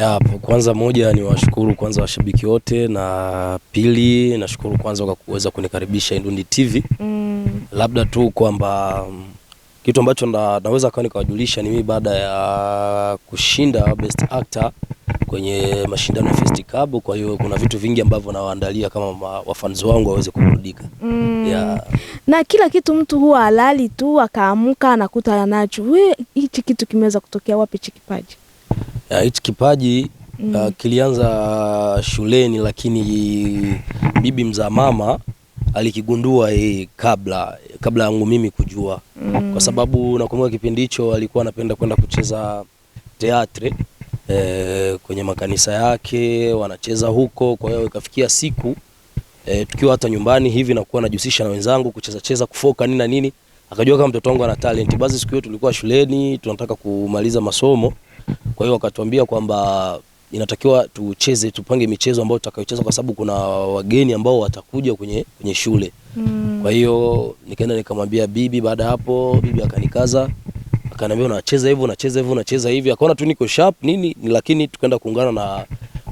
Ya, kwanza moja ni washukuru kwanza washabiki wote, na pili nashukuru kwanza kwa kuweza kunikaribisha Indundi TV. Labda tu kwamba kitu ambacho naweza kwa nikawajulisha ni mimi baada ya kushinda best actor kwenye mashindano ya festicab, kwa hiyo kuna vitu vingi ambavyo nawaandalia kama wafans wangu waweze kuburudika. Na kila kitu mtu huwa halali tu akaamka anakuta anacho. Wewe hichi kitu kimeweza kutokea wapi kipaji? Hichi kipaji kilianza shuleni, lakini bibi mzaa mama alikigundua kabla yangu mimi kujua. Kwa sababu nakumbuka kipindi hicho alikuwa anapenda kwenda kucheza teatre kwenye makanisa yake, wanacheza huko. Kwa hiyo ikafikia siku tukiwa hata nyumbani hivi nakuwa najihusisha na wenzangu kucheza kufoka nini na nini, akajua kama mtoto wangu ana talent. Basi siku hiyo tulikuwa shuleni tunataka kumaliza masomo, kwa hiyo wakatuambia kwamba inatakiwa tupange michezo ambayo tutakayocheza kwa sababu kuna wageni ambao watakuja kwenye shule. Kwa hiyo nikaenda nikamwambia bibi. Baada hapo bibi akanikaza, akaniambia unacheza hivi, akaona tu niko sharp nini, lakini tukaenda kuungana na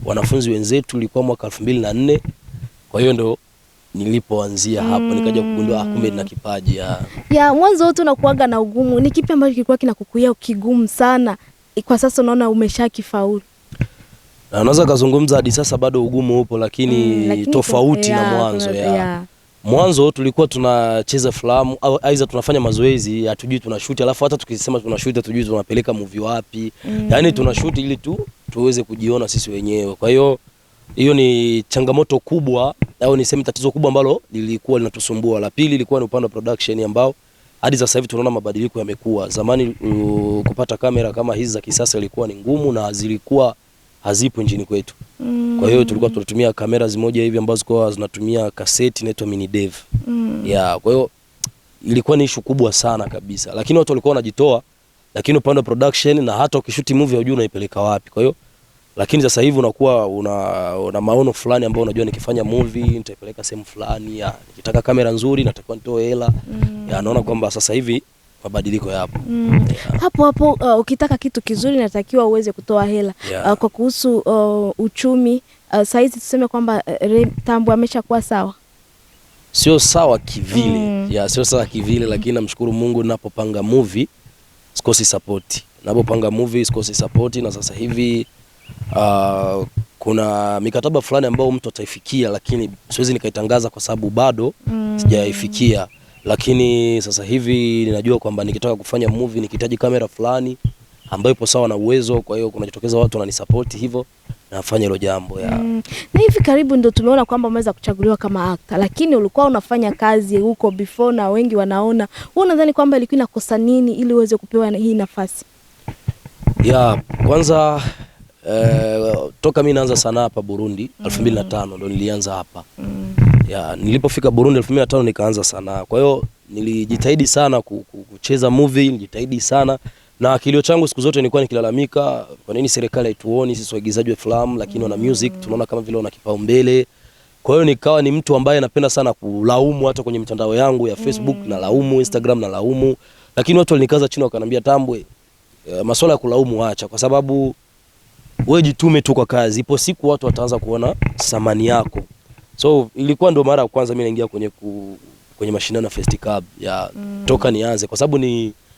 wanafunzi wenzetu, ilikuwa mwaka 2004. Kwa hiyo ndo nilipoanzia hapo nikaja kugundua kumbe nina kipaji. Ya mwanzo wote unakuaga na ugumu, ni kipi ambacho kilikuwa kinakukuia kigumu sana kwa sasa unaona umeshakifaulu? Na naweza kuzungumza hadi sasa bado ugumu upo, lakini tofauti na mwanzo. Mwanzo tulikuwa tunacheza filamu au aidha tunafanya mazoezi, hatujui tunashoot, alafu hata tukisema tunashoot hatujui tunapeleka movie wapi. Yaani tunashoot ili tuweze kujiona sisi wenyewe. Kwa hiyo ni changamoto kubwa au niseme tatizo kubwa ambalo lilikuwa linatusumbua. La pili ilikuwa ni upande wa production ambao hadi sasa hivi tunaona mabadiliko yamekuwa. Zamani kupata kamera kama hizi za kisasa ilikuwa ni ngumu na zilikuwa hazipo nchini kwetu. Kwa hiyo tulikuwa tunatumia kamera zimoja hivi ambazo kwa zinatumia kaseti inaitwa mini dev. Kwa hiyo ilikuwa ni issue kubwa sana kabisa. Lakini watu walikuwa wanajitoa, lakini upande wa production na hata ukishuti movie hujui unaipeleka wapi. Kwa hiyo lakini sasa hivi unakuwa una maono fulani ambao unajua nikifanya movie nitaipeleka sehemu fulani, nikitaka kamera nzuri natakiwa nitoe hela. Naona kwamba sasa hivi mabadiliko yapo. Hapo ukitaka kitu kizuri natakiwa uweze kutoa hela. Kwa kuhusu uchumi saizi tuseme kwamba Tambwe ameshakuwa sawa? Sio sawa kivile. Sio sawa kivile, lakini namshukuru Mungu ninapopanga movie sikosi support. Ninapopanga movie sikosi support, na sasa hivi kuna mikataba fulani ambayo mtu ataifikia, lakini siwezi nikaitangaza kwa sababu bado sijaifikia. Lakini sasa hivi ninajua kwamba nikitaka kufanya movie nikihitaji kamera fulani ambayo ipo sawa na uwezo, kwa hiyo kunajitokeza watu wananisupport hivyo nafanya hilo jambo. Na hivi karibu ndio tumeona kwamba umeweza kuchaguliwa kama actor, lakini ulikuwa unafanya kazi huko before na wengi wanaona. Wewe unadhani kwamba ilikuwa inakosa nini ili uweze kupewa hii nafasi? Kwanza toka mimi naanza sanaa hapa Burundi 2005 ndo nilianza hapa. Nilipofika Burundi 2005 nikaanza sanaa. Kwa hiyo nilijitahidi sana kucheza movie, nilijitahidi sana. Na kilio changu siku zote nilikuwa nikilalamika kwa nini serikali haituoni sisi waigizaji wa filamu, lakini wana music tunaona kama vile wana kipaumbele. Kwa hiyo nikawa ni mtu ambaye napenda sana kulaumu, hata kwenye mitandao yangu ya Facebook na laumu, Instagram na laumu. Lakini watu walinikaza chini wakaniambia, Tambwe, masuala ya kulaumu acha, kwa sababu wewe jitume tu kwa kazi, ipo siku watu wataanza kuona thamani yako. So ilikuwa ndo mara ya kwanza mimi naingia kwenye mashindano ya festicab toka nianze, kwa sababu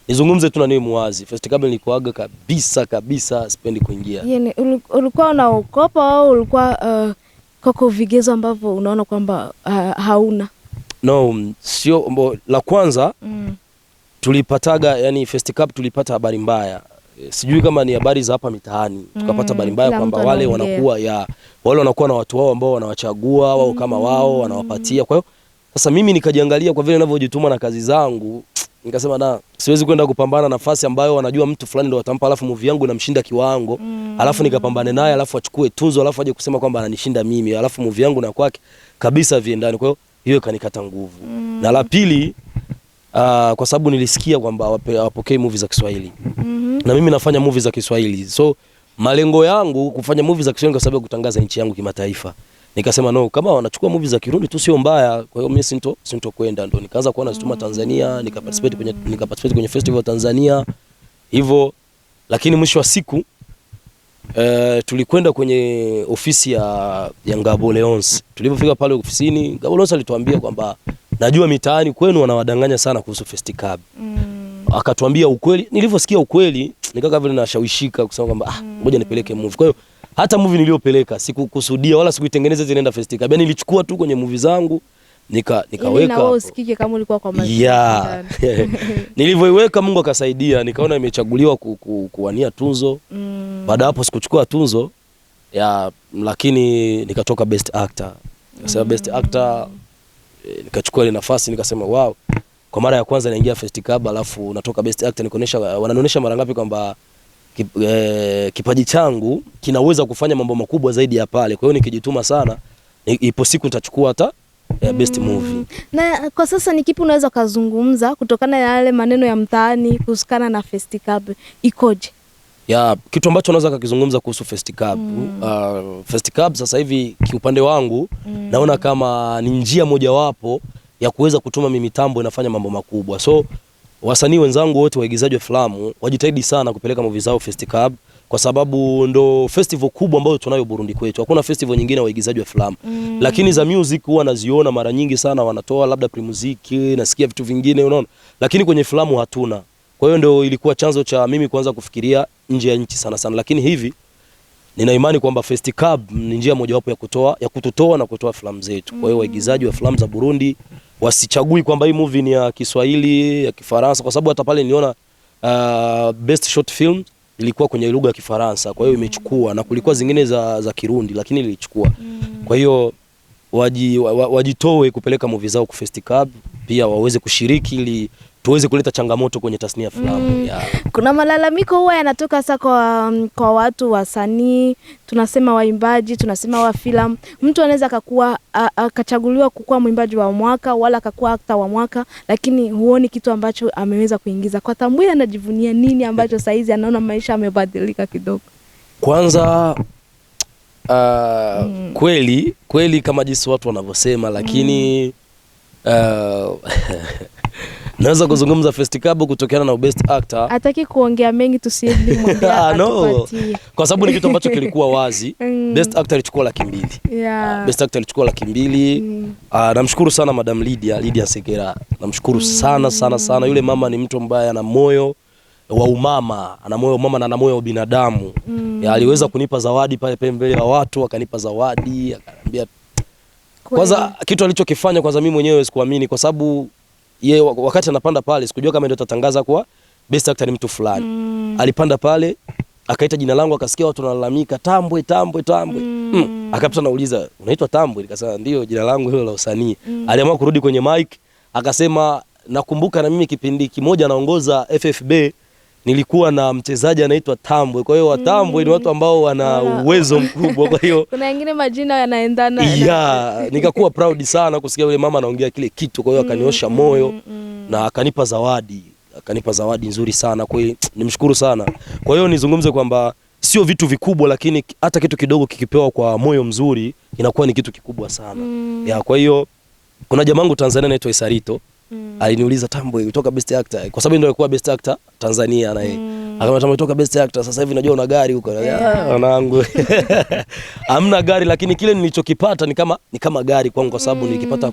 nizungumze tu na niwe muwazi, festicab nilikuaga kabisa sipendi kuingia. Ulikuwa unaokopa au ulikuwa koko vigezo ambavyo unaona kwamba hauna? No, sio la kwanza. Tulipataga yani festicab tulipata habari mbaya. Sijui kama ni habari za hapa mitaani. Tukapata habari mbaya kwamba wale wanakuwa na watu wao ambao wanawachagua wao kama wao wanawapatia. Kwa hiyo sasa mimi nikajiangalia kwa vile ninavyojituma na kazi zangu, nikasema siwezi kwenda kupambana nafasi ambayo wanajua mtu fulani ndo watampa, alafu movie yangu inamshinda kiwango, alafu nikapambane naye, alafu achukue tunzo, alafu aje kusema kwamba ananishinda mimi, alafu movie yangu na kwake kabisa viendani. Kwa hiyo kanikata nguvu. Na la pili, kwa sababu nilisikia kwamba wapokee movie za Kiswahili. Na mimi nafanya movie za Kiswahili. So malengo yangu kufanya movie za Kiswahili kwa sababu kutangaza nchi yangu kimataifa. Nikasema no, kama wanachukua movie za Kirundi tu sio mbaya. Kwa hiyo mimi sinto kwenda, ndo nikaanza kuona zituma Tanzania, nikaparticipate kwenye festival Tanzania hivyo. Lakini mwisho wa siku Tulikwenda kwenye ofisi ya Ngabo Leonce. Tulipofika pale ofisini, Ngabo Leonce alituambia kwamba najua mitaani kwenu wanawadanganya sana kuhusu festicab. Akatuambia ukweli. Nilivyosikia ukweli, nikaka vile nashawishika kusema kwamba ngoja nipeleke movie. Kwa hiyo hata movie niliyopeleka sikukusudia wala sikuitengeneza zinaenda festicab. Yaani nilichukua tu kwenye movie zangu nikaweka. Na wewe usikike kama ulikuwa kwa mazuri. Yeah. Nilivyoiweka Mungu akasaidia, nikaona imechaguliwa kuwania tunzo. Baada hapo sikuchukua tunzo lakini nikatoka best actor. Nikasema best actor, nikachukua ile nafasi, nikasema wow, kwa mara ya kwanza naingia festicab alafu natoka best actor. Wananionyesha mara ngapi kwamba kipaji changu kinaweza kufanya mambo makubwa zaidi ya pale. Kwa hiyo nikijituma sana, ipo siku nitachukua hata best movie. Na kwa sasa ni kipi unaweza kuzungumza kutokana na yale maneno ya mtaani kuhusiana na festicab ikoje? Kitu ambacho naweza kukizungumza kuhusu festicab. Festicab sasa hivi kiupande wangu naona kama ni njia mojawapo ya kuweza kutuma mimi Tambwe inafanya mambo makubwa. So wasanii wenzangu wote waigizaji wa filamu wajitahidi sana kupeleka movie zao festicab, kwa sababu ndo festival kubwa ambayo tunayo Burundi kwetu. Hakuna festival nyingine waigizaji wa filamu. Lakini za music huwa naziona mara nyingi sana wanatoa labda pre-muziki, nasikia vitu vingine unaona. Lakini kwenye filamu hatuna. Kwa hiyo ndio ilikuwa chanzo cha mimi kuanza kufikiria nje ya nchi sana sana. Lakini hivi nina imani kwamba festicab ni njia mojawapo ya kututoa na kutoa filamu zetu. Kwa hiyo waigizaji wa filamu za Burundi wasichagui kwamba hii movie ni ya Kiswahili, ya Kifaransa, kwa sababu hata pale niliona best short film ilikuwa kwenye lugha ya Kifaransa. Kwa hiyo imechukua, na kulikuwa zingine za Kirundi lakini ilichukua. Kwa hiyo wajitoe kupeleka movie zao ku festicab, pia waweze kushiriki ili tuweze kuleta changamoto kwenye tasnia filamu. Kuna malalamiko huwa yanatoka sasa kwa watu wasanii, tunasema waimbaji, tunasema wa filamu. Mtu anaweza akachaguliwa kukuwa mwimbaji wa mwaka wala akakuwa actor wa mwaka, lakini huoni kitu ambacho ameweza kuingiza. Kwa Tambwe anajivunia nini ambacho saizi anaona maisha yamebadilika kidogo? Kwanza kweli kama jinsi watu wanavyosema, lakini naweza kuzungumza festicab kutokana na best actor. Hataki kuongea mengi, tusije mwambia atupatie. Kwa sababu ni kitu ambacho kilikuwa wazi. Best actor alichukua 200,000. Best actor alichukua 200,000. Namshukuru sana Madam Lydia Sekera. Namshukuru sana. Yule mama ni mtu ambaye ana moyo wa umama, ana moyo wa mama na ana moyo wa binadamu. Aliweza kunipa zawadi pale mbele ya watu, akanipa zawadi, akaniambia kwanza kitu alichokifanya kwanza mimi mwenyewe sikuamini, kwa sababu yeye wakati anapanda pale sikujua kama ndio atatangaza kwa best actor ni mtu fulani. Alipanda pale akaita jina langu, akasikia watu wanalalamika Tambwe. Akapita nauliza unaitwa Tambwe? Nikasema ndio jina langu hilo la usanii. Aliamua kurudi kwenye mic akasema nakumbuka na mimi kipindi kimoja naongoza FFB nilikuwa na mchezaji anaitwa Tambwe. Kwa hiyo Tambwe ni watu ambao wana uwezo mkubwa. Kwa hiyo kuna wengine majina yanaendana. Nikakuwa proud sana kusikia yule mama anaongea kile kitu. Kwa hiyo akaniosha moyo na akanipa zawadi nzuri sana. Kwa hiyo nimshukuru sana. Kwa hiyo nizungumze kwamba sio vitu vikubwa, lakini hata kitu kidogo kikipewa kwa moyo mzuri inakuwa ni kitu kikubwa sana. Kwa hiyo kuna jamaa wangu Tanzania anaitwa Isarito. Aliniuliza Tambwe kutoka best actor, kwa sababu ndio alikuwa best actor Tanzania na yeye. Akamwambia Tambwe kutoka best actor, sasa hivi najua una gari huko. Wanangu. Hamna gari, lakini kile nilichokipata ni kama gari kwangu, kwa sababu nilikipata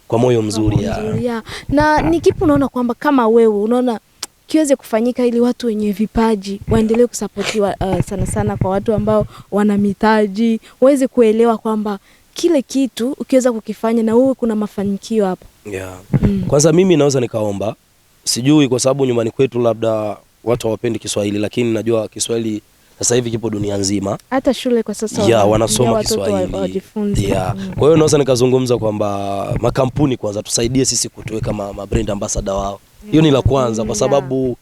kwa moyo mzuri. Na ni kipi unaona kwamba kama wewe unaona kiweze kufanyika ili watu wenye vipaji waendelee kusapotiwa sana kwa watu ambao wana mitaji, waweze kuelewa kwamba kile kitu ukiweza kukifanya na wewe kuna mafanikio hapo? Kwanza mimi naweza nikaomba, sijui kwa sababu nyumbani kwetu labda watu hawapendi Kiswahili, lakini najua Kiswahili sasa hivi kipo dunia nzima. Hata shule kwa sasa wanasoma Kiswahili. Kwa hiyo naweza nikazungumza kwamba makampuni kwanza tusaidie sisi kutuweka ma brand ambassador wao. Hiyo ni la kwanza, kwa sababu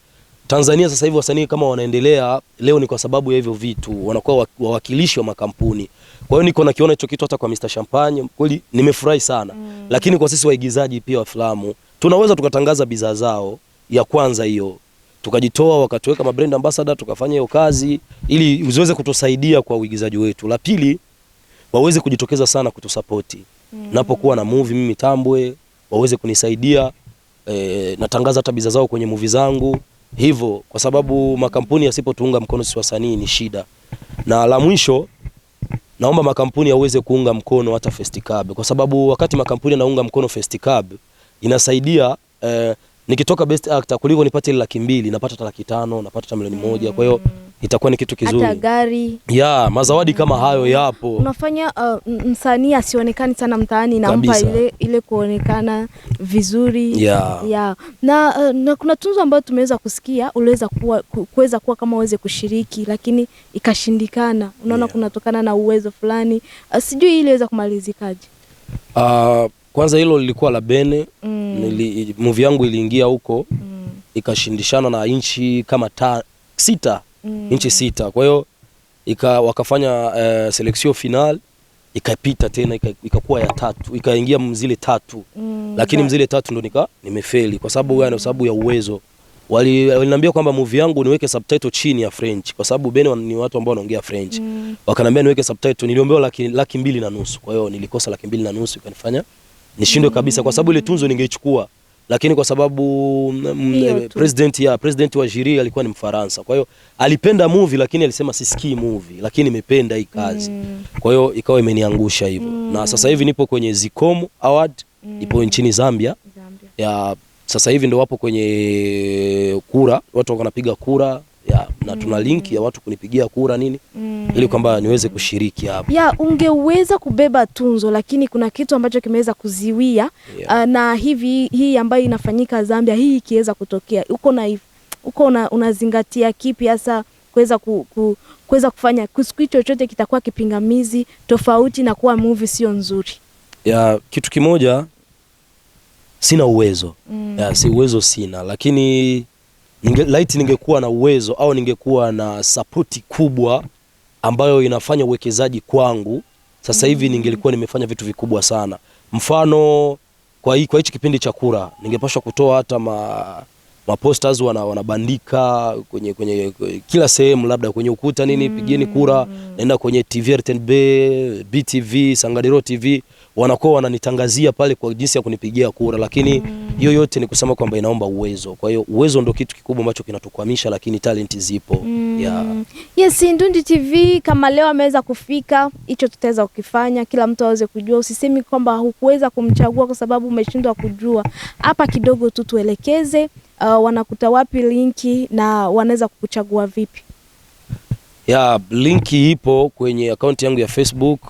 Tanzania sasa hivi wasanii kama wanaendelea leo ni kwa sababu ya hivyo vitu, wanakuwa wawakilishi wa makampuni. Kwa hiyo niko nakiona hicho kitu hata kwa Mr. Champagne, kweli nimefurahi sana. Lakini kwa sisi waigizaji pia wa filamu tunaweza tukatangaza bidhaa zao. Ya kwanza hiyo, tukajitoa wakatuweka ma brand ambassador, tukafanya hiyo kazi ili uziweze kutusaidia kwa uigizaji wetu. La pili, waweze kujitokeza sana kutusapoti. Napokuwa na movie mimi Tambwe, waweze kunisaidia, natangaza hata bidhaa zao kwenye movie zangu. Hivyo kwa sababu makampuni yasipotuunga mkono sisi wasanii ni shida. Na la mwisho, naomba makampuni yaweze kuunga mkono hata festicab, kwa sababu wakati makampuni yanaunga mkono festicab inasaidia nikitoka best actor kuliko nipate ile 200,000 napata hata 500,000, napata hata 1,000,000. Kwa hiyo itakuwa ni kitu kizuri. Hata gari. Mazawadi kama hayo yapo. Unafanya msanii asionekane sana mtaani, nampa ile kuonekana vizuri. Na kuna tunzo ambayo tumeweza kusikia uliweza kuweza kuwa kama uweze kushiriki lakini ikashindikana. Unaona kunatokana na uwezo fulani. Sijui iliweza kumalizikaje? Kwanza hilo lilikuwa la Bene. Movie yangu iliingia huko ikashindishana na inchi kama 6, inchi 6. Kwa hiyo wakafanya selection final, ikapita tena ikakuwa ya 3, ikaingia mzile 3. Lakini mzile 3 ndo nimefeli kwa sababu ya uwezo. Waliniambia kwamba movie yangu niweke subtitle chini ya French kwa sababu Bene ni watu ambao wanaongea French. Wakaniambia niweke subtitle, niliombewa 250,000. Kwa hiyo nilikosa 250,000, ikanifanya nishindwe kabisa kwa sababu ile tunzo ningeichukua, lakini kwa sababu president wa jury alikuwa ni Mfaransa. Kwa hiyo alipenda movie lakini alisema sisikii movie, lakini nimependa hii kazi. Kwa hiyo ikawa imeniangusha hivyo. Na sasa hivi nipo kwenye Zicom Award, ipo nchini Zambia. Sasa hivi ndio wapo kwenye kura, watu wanapiga kura na tuna link ya watu kunipigia kura nini ili kwamba niweze kushiriki hapo. Ungeweza kubeba tunzo lakini kuna kitu ambacho kimeweza kuziwia na hii ambayo inafanyika Zambia hii ikiweza kutokea. Uko unazingatia kipi hasa kuweza kufanya kusiku chochote kitakuwa kipingamizi tofauti na kuwa movie sio nzuri? Kitu kimoja, sina uwezo. Si uwezo sina, lakini ningekuwa na uwezo au ningekuwa na sapoti kubwa ambayo inafanya uwekezaji kwangu, sasa hivi ningelikuwa nimefanya vitu vikubwa sana. Mfano kwa hichi kipindi cha kura ningepaswa kutoa hata posters wanabandika kwenye kila sehemu, labda kwenye ukuta nini, pigeni kura. Naenda kwenye TV RTNB, BTV, Sangadiro TV, wanakuwa wananitangazia pale kwa jinsi ya kunipigia kura. Lakini hiyo yote ni kusema kwamba inaomba uwezo. Kwa hiyo uwezo ndio kitu kikubwa ambacho kinatukwamisha, lakini talent zipo. Yes, Ndundi TV kama leo ameweza kufika, hicho tutaweza kukifanya kila mtu aweze kujua. Usisemi kwamba hukuweza kumchagua kwa sababu umeshindwa kujua. Hapa kidogo tu tuelekeze wanakuta wapi linki na wanaweza kukuchagua vipi? Linki ipo kwenye akaunti yangu ya Facebook,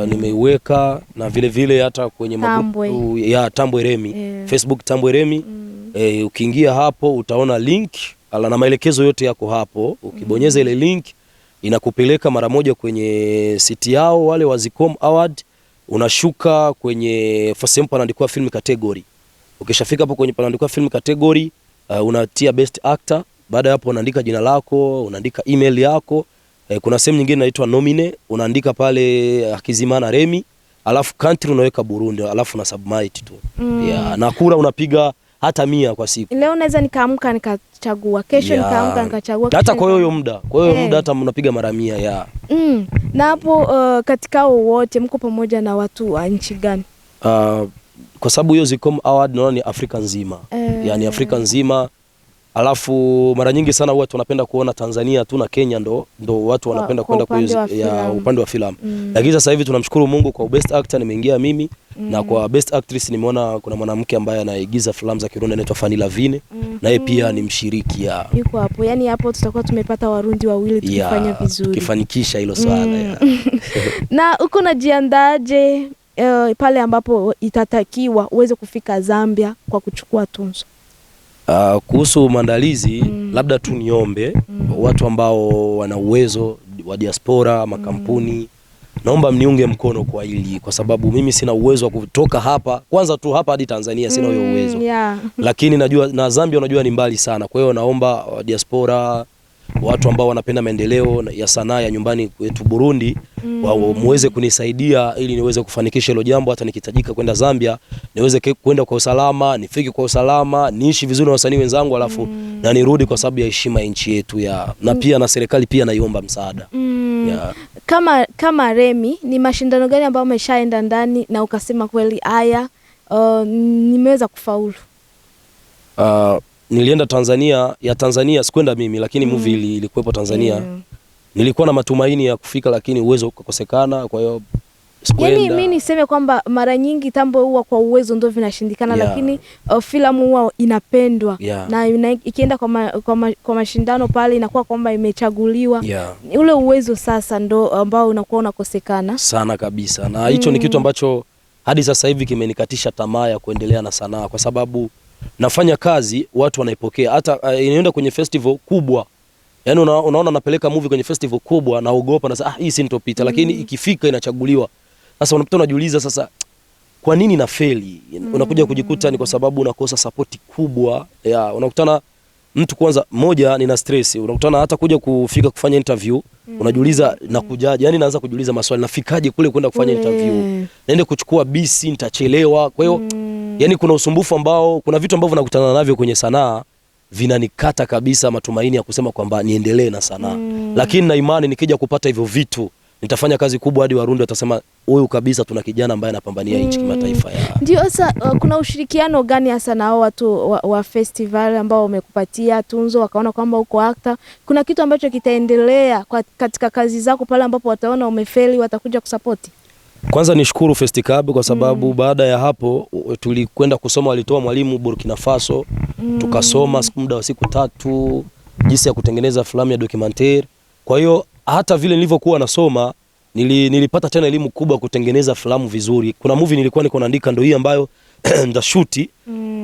nimeiweka, na vile hata kwenye magrupu ya Tambwe Rémy, Facebook Tambwe Rémy. Ukiingia hapo utaona link na maelekezo yote yako hapo. Ukibonyeza ile link inakupeleka mara moja kwenye siti yao wale wa Zicom Award. Unashuka kwenye sehemu panaandikwa film category. Ukishafika hapo kwenye panaandikwa film category, unatia best actor. Baada hapo unaandika jina lako, unaandika email yako. Kuna sehemu nyingine inaitwa nomine, unaandika pale Hakizimana Remy, alafu country unaweka Burundi, alafu na submit tu. Na kura unapiga hata 100 kwa siku. Leo naweza nikaamka nikachagua, kesho nikaamka nikachagua. Hata kwa hiyo muda. Hata mnapiga mara 100 Na hapo katika wote mko pamoja na watu wa nchi gani? Kwa sababu hiyo Zicom Award naona ni Afrika nzima. Yani Afrika nzima. Alafu mara nyingi sana watu wanapenda kuona Tanzania tu na Kenya ndo watu wanapenda kwenda kwa upande wa filamu. Lakini sasa hivi tunamshukuru Mungu kwa best actor nimeingia mimi, na kwa best actress nimeona kuna mwanamke ambaye anaigiza filamu za Kirundi anaitwa Fanny Lavine, na yeye pia ni mshiriki. Yuko hapo. Yani hapo tutakuwa tumepata Warundi wawili tukifanya vizuri. Tukifanikisha hilo swala. Na uko najiandaje pale ambapo itatakiwa uweze kufika Zambia kwa kuchukua tunzo? Kuhusu maandalizi, labda tu niombe watu ambao wana uwezo wa diaspora, makampuni, naomba mniunge mkono kwa hili, kwa sababu mimi sina uwezo wa kutoka hapa. Kwanza tu hapa hadi Tanzania sina hiyo uwezo. Lakini najua na Zambia unajua ni mbali sana. Kwa hiyo naomba diaspora, watu ambao wanapenda maendeleo ya sanaa ya nyumbani kwetu Burundi, muweze kunisaidia ili niweze kufanikisha hilo jambo. Hata nikitajika kwenda Zambia niweze kwenda kwa usalama, nifike kwa usalama, niishi vizuri na wasanii wenzangu, alafu na nirudi kwa sababu ya heshima ya nchi yetu. Na pia na serikali pia naiomba msaada. Kama Remy, ni mashindano gani ambayo umeshaenda ndani na ukasema kweli haya nimeweza kufaulu? Nilienda Tanzania, Tanzania sikwenda mimi, lakini movie ilikuwepo Tanzania. nilikuwa na matumaini ya kufika, lakini uwezo ukakosekana, kwa hiyo yani mimi niseme kwamba mara nyingi Tambwe huwa kwa uwezo ndio vinashindikana, lakini filamu huwa inapendwa na ikienda kwa mashindano pale inakuwa kwamba imechaguliwa. Ule uwezo sasa ndo ambao unakuwa unakosekana sana kabisa, na hicho ni kitu ambacho hadi sasa hivi kimenikatisha tamaa ya kuendelea na sanaa, kwa sababu nafanya kazi, watu wanaipokea, hata inaenda kwenye festival kubwa. Yani unaona napeleka movie kwenye festival kubwa, naogopa na hii si nitopita, lakini ikifika inachaguliwa. Sasa unapita unajiuliza, sasa kwa nini na feli? Unakuja kujikuta ni kwa sababu unakosa support kubwa. Unakutana mtu kwanza, moja nina stress, unakutana hata kuja kufika kufanya interview, unajiuliza nakujaje? Yani naanza kujiuliza maswali, nafikaje kule kwenda kufanya interview? Naende kuchukua bisi, nitachelewa. Kwa hiyo yani kuna usumbufu ambao, kuna vitu ambavyo nakutana navyo kwenye sanaa vinanikata kabisa matumaini ya kusema kwamba niendelee na sanaa. Lakini na imani nikija kupata hivyo vitu nitafanya kazi kubwa, hadi Warundi watasema huyu kabisa tuna kijana ambaye anapambania nchi kimataifa. Ndio sasa kuna ushirikiano gani hasa na watu wa festival ambao wamekupatia tunzo, wakaona kwamba uko actor? Kuna kitu ambacho kitaendelea katika kazi zako pale ambapo wataona umefeli, watakuja kusapoti? Kwanza nishukuru festicab kwa sababu baada ya hapo tulikwenda kusoma, walitoa mwalimu Burkina Faso, tukasoma muda wa siku 3 jinsi ya kutengeneza filamu ya documentary. Kwa hiyo hata vile nilivyokuwa nasoma nilipata tena elimu kubwa kutengeneza filamu vizuri. Kuna movie nilikuwa niko naandika ndio hii ambayo ndashuti.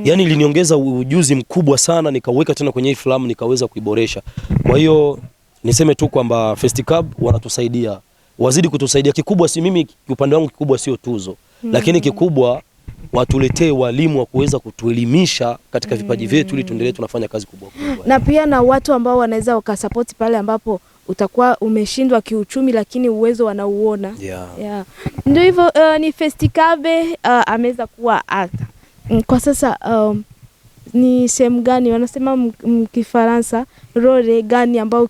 Yani iliniongeza ujuzi mkubwa sana, nikaweka tena kwenye hii filamu nikaweza kuiboresha. Kwa hiyo niseme tu kwamba festicab wanatusaidia, wazidi kutusaidia. Kikubwa si mimi, upande wangu kikubwa sio tuzo, lakini kikubwa watuletee walimu wa kuweza kutuelimisha katika vipaji vyetu ili tuendelee tunafanya kazi kubwa. Na pia na watu ambao wanaweza wakasupport pale ambapo utakuwa umeshindwa kiuchumi, lakini uwezo wanauona. Ndio hivyo. Ni festicab ameweza kuwa actor. Kwa sasa ni sehemu gani wanasema mkifaransa role gani ambao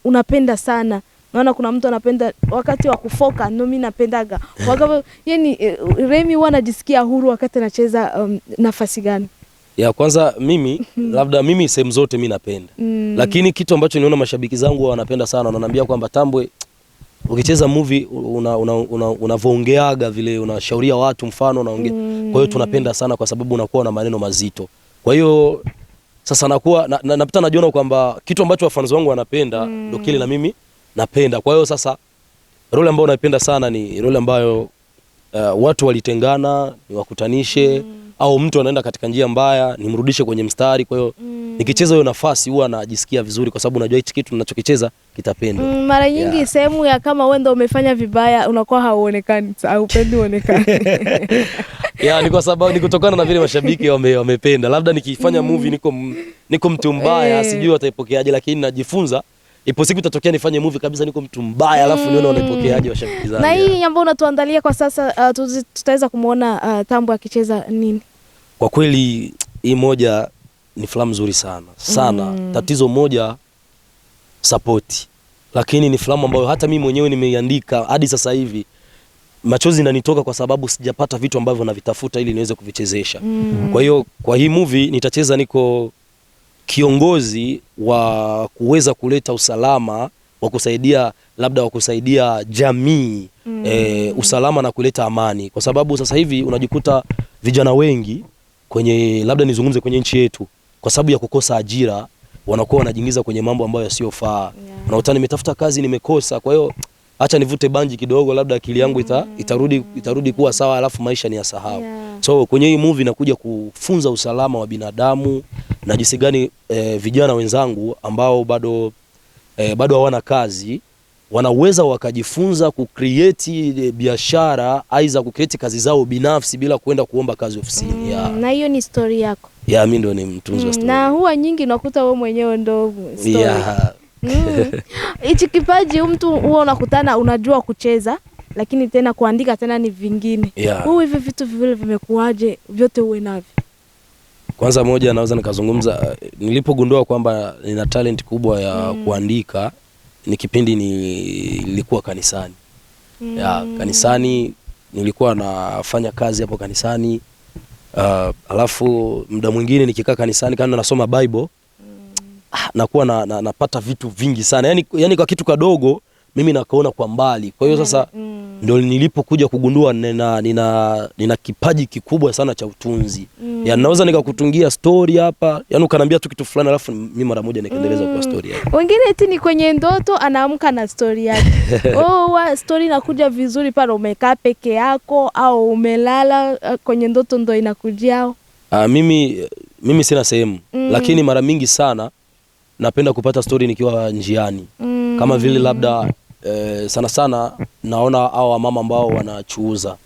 unapenda sana? Naona kuna mtu anapenda wakati wa kufoka, ndio mimi napendaga. Yani Rémy huwa anajisikia huru wakati anacheza nafasi gani? Kwanza mimi labda mimi sehemu zote mimi napenda. Lakini kitu ambacho niona mashabiki zangu wanapenda sana, wananiambia kwamba Tambwe ukicheza movie unavoongeaga vile unashauria watu, mfano unaongea. Kwa hiyo tunapenda sana kwa sababu unakuwa na maneno mazito. Kwa hiyo sasa nakuwa napita najiona kwamba kitu ambacho wafans wangu wanapenda ndio kile na mimi napenda. Kwa hiyo sasa role ambayo naipenda sana ni role ambayo watu walitengana niwakutanishe, au mtu anaenda katika njia mbaya nimrudishe kwenye mstari. Kwa hiyo nikicheza hiyo nafasi huwa najisikia vizuri, kwa sababu najua hichi kitu ninachokicheza kitapendwa. Mara nyingi sehemu ya kama wewe ndio umefanya vibaya unakuwa hauonekani, haupendi uonekane. Ni kwa sababu ni kutokana na vile mashabiki wamependa. Labda nikifanya movie niko mtu mbaya, sijui wataipokeaje, lakini najifunza ipo siku itatokea nifanye movie kabisa niko mtu mbaya, alafu nione wanaipokeaje washabiki zangu. Na hii ambayo unatuandalia kwa sasa, tutaweza kumuona Tambwe akicheza nini? Kwa kweli hii moja ni filamu nzuri sana. Tatizo moja sapoti, lakini ni filamu ambayo hata mimi mwenyewe nimeiandika hadi sasa hivi machozi yananitoka kwa sababu sijapata vitu ambavyo navitafuta ili niweze kuvichezesha. Kwa hiyo kwa hii movie nitacheza niko kiongozi wa kuweza kuleta usalama, wa kusaidia labda wa kusaidia jamii usalama na kuleta amani, kwa sababu sasa hivi unajikuta vijana wengi kwenye labda nizungumze kwenye nchi yetu, kwa sababu ya kukosa ajira wanakuwa wanajiingiza kwenye mambo ambayo yasiyofaa. Unakuta nimetafuta kazi nimekosa, kwa hiyo acha nivute banji kidogo, labda akili yangu itarudi kuwa sawa, alafu maisha ni ya sahau. So kwenye hii movie nakuja kufunza usalama wa binadamu na jinsi gani vijana wenzangu ambao bado hawana kazi wanaweza wakajifunza kucreate biashara, aidha kucreate kazi zao binafsi bila kwenda kuomba kazi ofisini. Na hiyo ni story yako? Mimi ndo ni mtunzi wa story. Na huwa nyingi unakuta wewe mwenyewe ndo story. Hichi kipaji mtu huwa unakutana unajua kucheza, lakini tena kuandika tena ni vingine. Hivi vitu vile vimekuaje vyote uwe navyo? Kwanza moja naweza nikazungumza, nilipogundua kwamba nina talent kubwa ya kuandika ni kipindi nilikuwa kanisani. Kanisani nilikuwa nafanya kazi hapo kanisani. Alafu muda mwingine nikikaa kanisani kama nasoma Bible, nakuwa napata vitu vingi sana. Yani kwa kitu kadogo mimi nakaona kwa mbali. Kwa hiyo sasa ndio nilipokuja kugundua nina kipaji kikubwa sana cha utunzi. Yaani naweza nikakutungia story hapa, yaani ukaniambia tu kitu fulani alafu mimi mara moja nikaendeleza kwa story yake. Wengine eti ni kwenye ndoto anaamka na story yake. Story inakuja vizuri pale umekaa peke yako au umelala, kwenye ndoto ndo inakujia. Mimi sina sehemu, lakini mara mingi sana napenda kupata story nikiwa njiani. Kama vile labda sana sana naona hao mama ambao wanachuuza.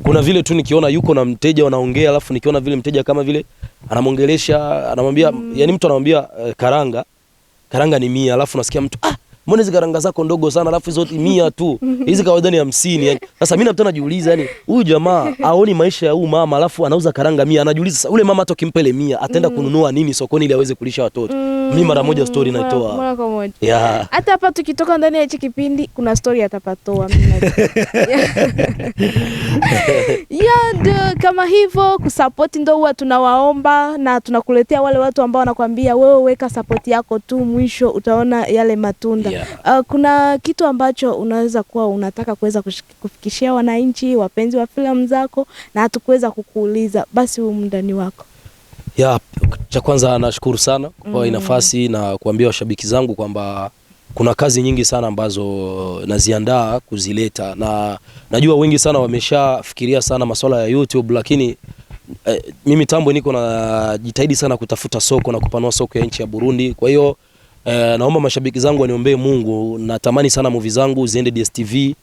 Kuna vile tu nikiona yuko na mteja wanaongea, alafu nikiona vile mteja kama vile anamongelesha, anamwambia yani mtu anamwambia karanga ni 100, alafu nasikia mtu mbona hizo karanga zako ndogo sana, alafu hizo 100 tu. Hizi kawaida ni 50 yani. Sasa mimi napenda najiuliza yani huyu jamaa aoni maisha ya huyu mama alafu anauza karanga 100, anajiuliza sasa ule mama hata ukimpa ile 100 ataenda kununua nini sokoni ili aweze kulisha watoto. Mimi mara moja story naitoa. Mara kwa moja. Yeah. Hata hapa tukitoka ndani ya hichi kipindi kuna story atapatoa mimi. Kama hivyo kusupport ndo huwa tunawaomba na tunakuletea wale watu ambao wanakuambia wewe weka support yako tu, mwisho utaona yale matunda. Yeah. Kuna kitu ambacho unaweza kuwa unataka kuweza kufikishia wananchi wapenzi wa filamu zako na hatukuweza kukuuliza, basi huu mndani wako. Cha kwanza nashukuru sana kwa nafasi na kuambia washabiki zangu kwamba kuna kazi nyingi sana ambazo naziandaa kuzileta, na najua wengi sana wameshafikiria sana masuala ya YouTube, lakini mimi Tambwe niko na jitahidi sana kutafuta soko na kupanua soko ya nchi ya Burundi. Kwa hiyo naomba mashabiki zangu waniombee Mungu. Natamani sana movie zangu ziende DSTV,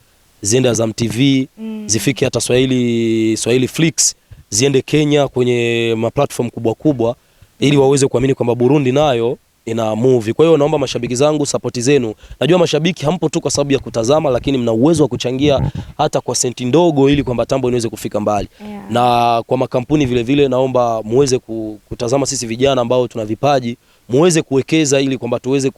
ziende Azam TV, zifike hata Swahili Flix, ziende Kenya kwenye maplatform kubwa ili waweze kuamini kwamba Burundi nayo ina movie. Kwa hiyo naomba mashabiki zangu support zenu. Najua mashabiki hampo tu kwa sababu ya kutazama, lakini mna uwezo wa kuchangia hata kwa senti ndogo ili kwamba Tambwe iweze kufika mbali. Yeah. Na kwa makampuni vile vile naomba muweze kutazama sisi vijana ambao tuna vipaji, muweze kuwekeza ili kwamba tuweze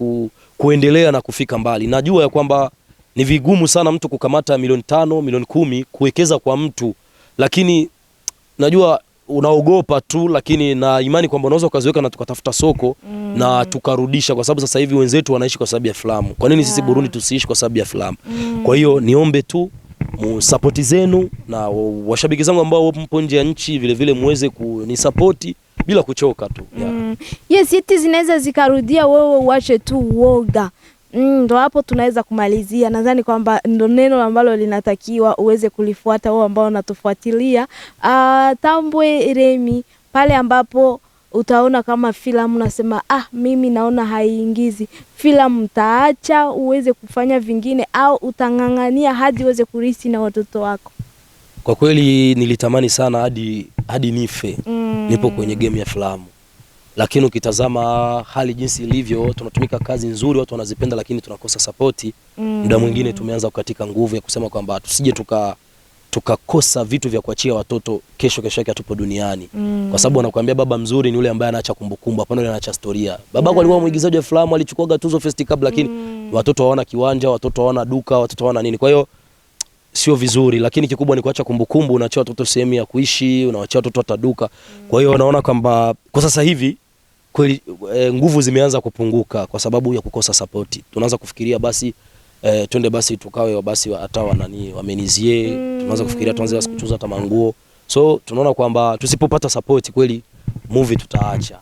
kuendelea na kufika mbali. Najua ya kwamba ni vigumu sana mtu kukamata 5 milioni 10 kuwekeza kwa mtu, lakini najua unaogopa tu, lakini na imani kwamba unaweza ukaziweka na tukatafuta soko na tukarudisha, kwa sababu sasa hivi wenzetu wanaishi kwa sababu ya filamu. Kwa nini sisi Burundi tusiishi kwa sababu ya filamu? Kwa hiyo niombe tu support zenu, na washabiki zangu ambao wapo nje ya nchi vile vile muweze kunisapoti bila kuchoka tu. Yeah. Yes, eti zinaweza zikarudia, wewe uache tu uoga. Ndo hapo tunaweza kumalizia. Nadhani kwamba ndo neno ambalo linatakiwa uweze kulifuata wewe ambao unatufuatilia. Tambwe Rémy, pale ambapo utaona kama filamu nasema mimi naona haiingizi, filamu mtaacha uweze kufanya vingine au utangangania hadi uweze kurisi na watoto wako? Kwa kweli nilitamani sana hadi nife nipo kwenye game ya filamu. Lakini ukitazama hali jinsi ilivyo, tunatumika kazi nzuri, watu wanazipenda, lakini tunakosa sapoti. Muda mwingine tumeanza kukatika nguvu ya kusema kwamba tusije tukakosa vitu vya kuachia watoto kesho yake atupo duniani. Kwa sababu anakuambia baba mzuri ni yule ambaye anaacha kumbukumbu, hapana yule anaacha historia. Babako alikuwa mwigizaji wa filamu, alichukua tunzo festicab, lakini watoto hawana kiwanja, watoto hawana duka, watoto hawana nini. Kwa hiyo sio vizuri, lakini kikubwa ni kuacha kumbukumbu. Unaachia watoto sehemu ya kuishi, unaachia watoto hata duka. Kwa hiyo naona kwamba kwa sasa hivi kweli nguvu zimeanza kupunguka kwa sababu ya kukosa sapoti. Tunaanza kufikiria basi twende basi tukawe basi hata wamenizie. Tunaanza kufikiria tuanze basi kuchuza hata manguo. So tunaona kwamba tusipopata sapoti kweli movie tutaacha.